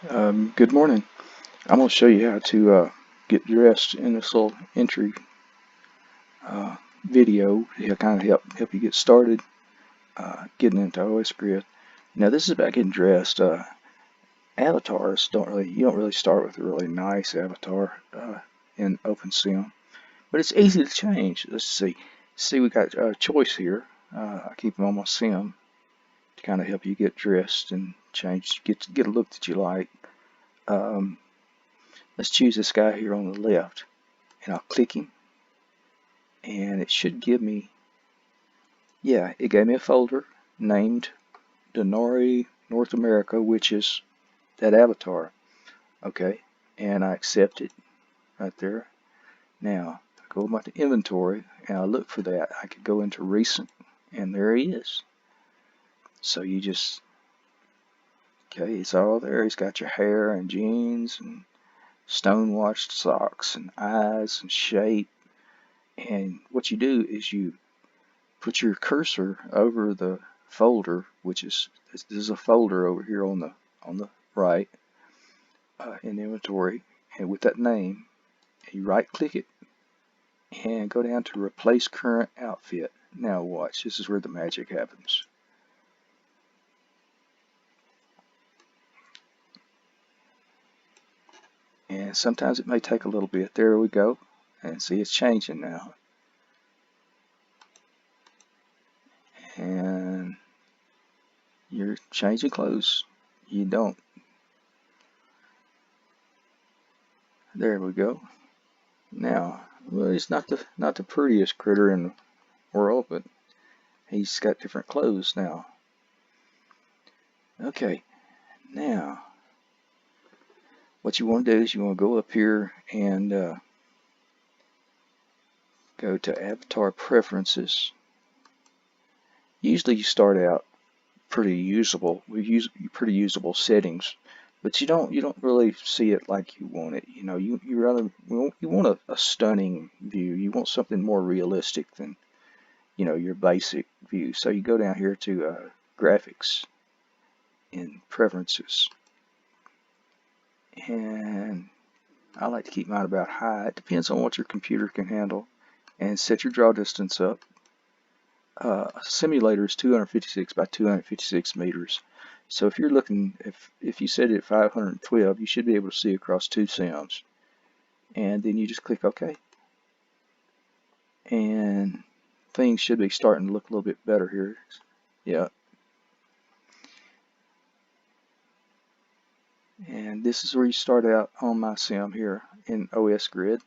Good morning. I'm going to show you how to get dressed in this little entry uh, video to kind of help you get started getting into OSGrid. Now this is about getting dressed. Avatars you don't really start with a really nice avatar in OpenSim, but it's easy to change. Let's see. See, we got a choice here. I keep them on my sim to kind of help you get dressed and change, get a look that you like. Um, let's choose this guy here on the left, and I'll click him, and it should give me, yeah, it gave me a folder named Denari North America, which is that avatar. Okay, and I accept it right there. Now, I go back to inventory and I look for that. I could go into recent, and there he is. So you just, okay, it's all there. He's got your hair and jeans and stonewashed socks and eyes and shape. And what you do is you put your cursor over the folder, which is, this is a folder over here on the right in inventory, and with that name, you right click it and go down to replace current outfit. Now watch, this is where the magic happens. And sometimes it may take a little bit. There we go, and see, it's changing now. And you're changing clothes. You don't. There we go. Now, well, he's not the prettiest critter in the world, but he's got different clothes now. Okay, now what you want to do is you want to go up here and go to Avatar Preferences. Usually you start out pretty usable settings, but you don't really see it like you want it. You know, you want a stunning view. You want something more realistic than, you know, your basic view. So you go down here to graphics in preferences, and I like to keep mine about high. It depends on what your computer can handle, and set your draw distance up. A simulator is 256 by 256 meters. So if you're looking, if you set it at 512, you should be able to see across two sims. And then you just click OK. And things should be starting to look a little bit better here. Yeah. And this is where you start out on my sim here in OSGrid.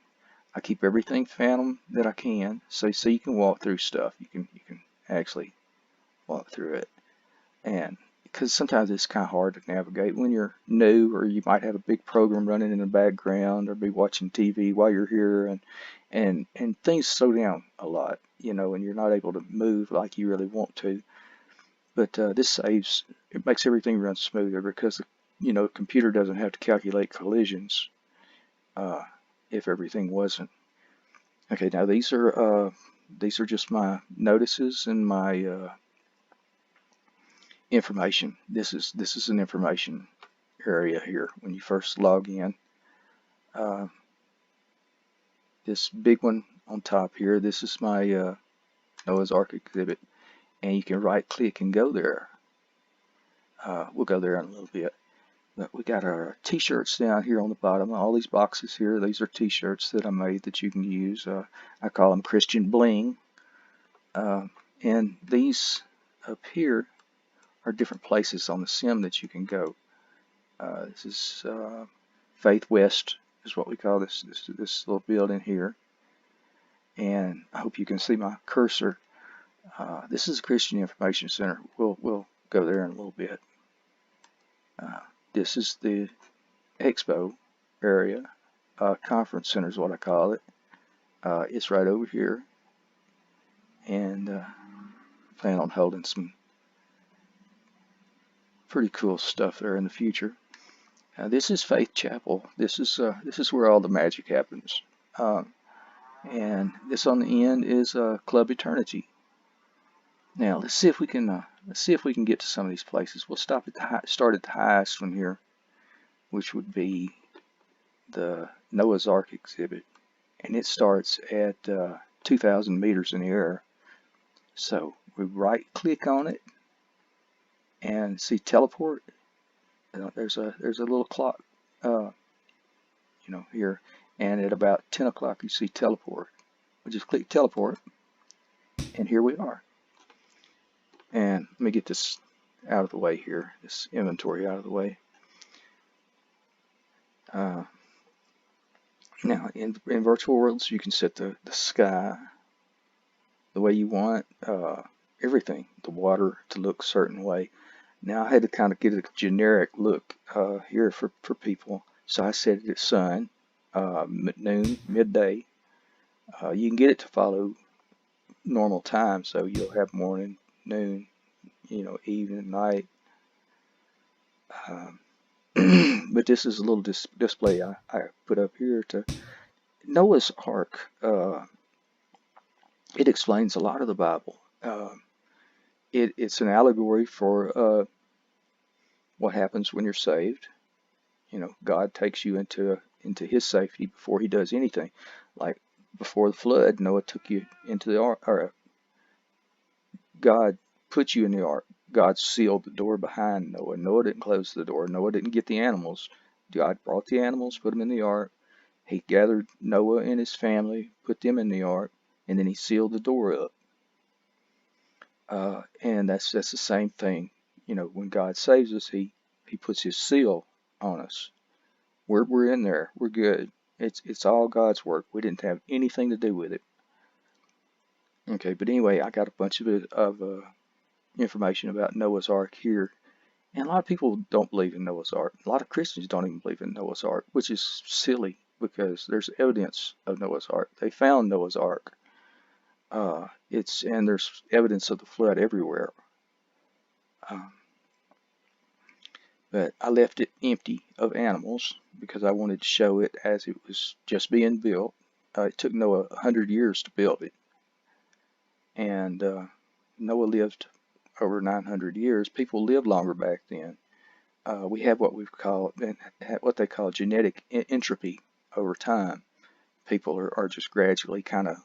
I keep everything phantom that I can, so you can walk through stuff. You can actually walk through it, and because sometimes it's kind of hard to navigate when you're new, or you might have a big program running in the background, or be watching TV while you're here, and things slow down a lot, you know, and you're not able to move like you really want to. But this saves, it makes everything run smoother because, you know, the computer doesn't have to calculate collisions if everything wasn't. Okay, now these are just my notices and my information. This is an information area here when you first log in. This big one on top here, this is my Noah's Ark exhibit, and you can right click and go there. We'll go there in a little bit. But we got our t-shirts down here on the bottom. All these boxes here, these are t-shirts that I made that you can use. I call them Christian Bling. And these up here are different places on the sim that you can go. This is Faith West is what we call this little building here. And I hope you can see my cursor. This is a Christian Information Center. We'll go there in a little bit. This is the expo area. Conference center is what I call it. It's right over here, and plan on holding some pretty cool stuff there in the future. This is Faith Chapel. This is where all the magic happens. And this on the end is Club Eternity. Now let's see if we can get to some of these places. We'll start at the highest one here. which would be the Noah's Ark exhibit, and it starts at 2,000 meters in the air. So we right click on it and see teleport. There's a little clock, here, and at about 10 o'clock you see teleport. We just click teleport, and here we are. And let me get this out of the way here, this inventory out of the way. Now, in virtual worlds, you can set the sky the way you want, everything, the water to look a certain way. Now, I had to kind of get a generic look here for people, so I set it at sun, noon, midday. You can get it to follow normal time, so you'll have morning, noon, evening, night. But this is a little display I put up here to Noah's Ark. It explains a lot of the Bible. It's an allegory for what happens when you're saved. God takes you into His safety before He does anything. Like before the flood, Noah took you into the ark, or God put you in the ark. God sealed the door behind Noah. Noah didn't close the door. Noah didn't get the animals. God brought the animals, put them in the ark. He gathered Noah and his family, put them in the ark, and then He sealed the door up. And that's the same thing. When God saves us, He puts His seal on us. We're in there. We're good. It's all God's work. We didn't have anything to do with it. Okay, but anyway, I got a bunch of information about Noah's Ark here. And a lot of people don't believe in Noah's Ark. A lot of Christians don't even believe in Noah's Ark, which is silly because there's evidence of Noah's Ark. They found Noah's Ark. And there's evidence of the flood everywhere. But I left it empty of animals because I wanted to show it as it was just being built. It took Noah 100 years to build it. And Noah lived over 900 years. People lived longer back then. We have what they call genetic entropy over time. People are just gradually kind of,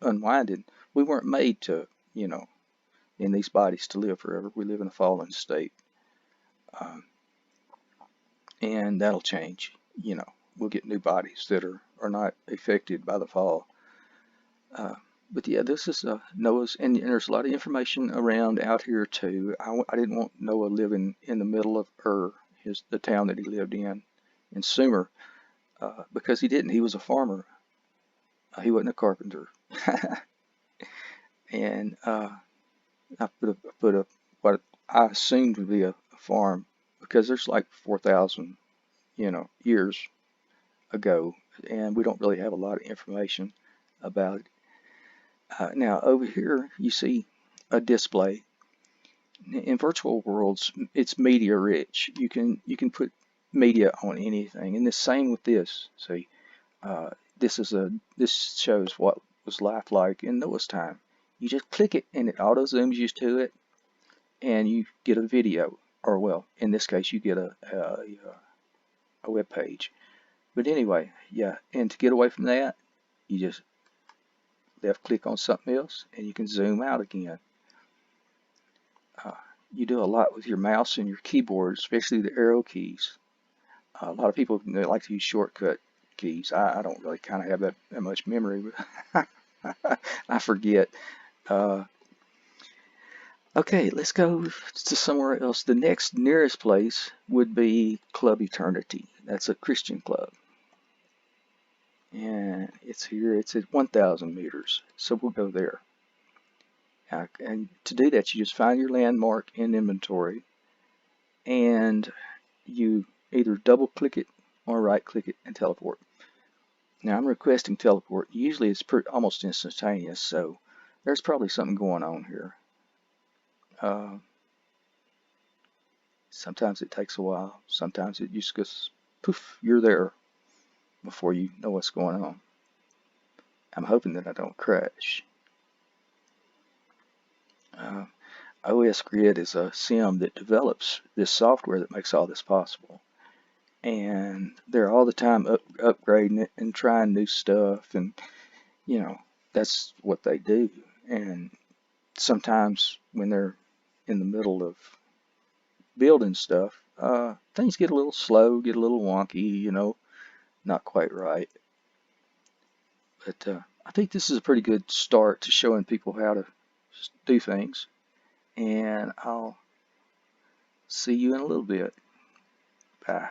unwinding. We weren't made to, in these bodies to live forever. We live in a fallen state. And that'll change. We'll get new bodies that are not affected by the fall. But yeah, this is Noah's, and there's a lot of information around out here too. I didn't want Noah living in the middle of the town that he lived in Sumer, because he didn't. He was a farmer. He wasn't a carpenter. And I put a what I assumed would be a farm, because there's like 4,000 years ago, and we don't really have a lot of information about it. Now over here you see a display. In virtual worlds, it's media rich. You can put media on anything, and the same with this. See, this shows what was life like in Noah's time. You just click it and it auto zooms you to it, and you get a video, or well, in this case you get a web page. But anyway, yeah, and to get away from that, you just left click on something else and you can zoom out again. You do a lot with your mouse and your keyboard, especially the arrow keys. A lot of people, they like to use shortcut keys. I don't really kind of have that much memory, but I forget. Okay, let's go to somewhere else. The next nearest place would be Club Eternity. That's a Christian club. And it's here, it's at 1,000 meters. So we'll go there. And to do that, you just find your landmark in inventory, and you either double click it or right click it and teleport. Now I'm requesting teleport. Usually it's almost instantaneous, so there's probably something going on here. Sometimes it takes a while. Sometimes it just goes poof, you're there before you know what's going on. I'm hoping that I don't crash. OSGrid is a sim that develops this software that makes all this possible. and they're all the time upgrading it and trying new stuff, and you know, that's what they do. And sometimes when they're in the middle of building stuff, things get a little slow, get a little wonky, not quite right. But I think this is a pretty good start to showing people how to do things. And I'll see you in a little bit. Bye.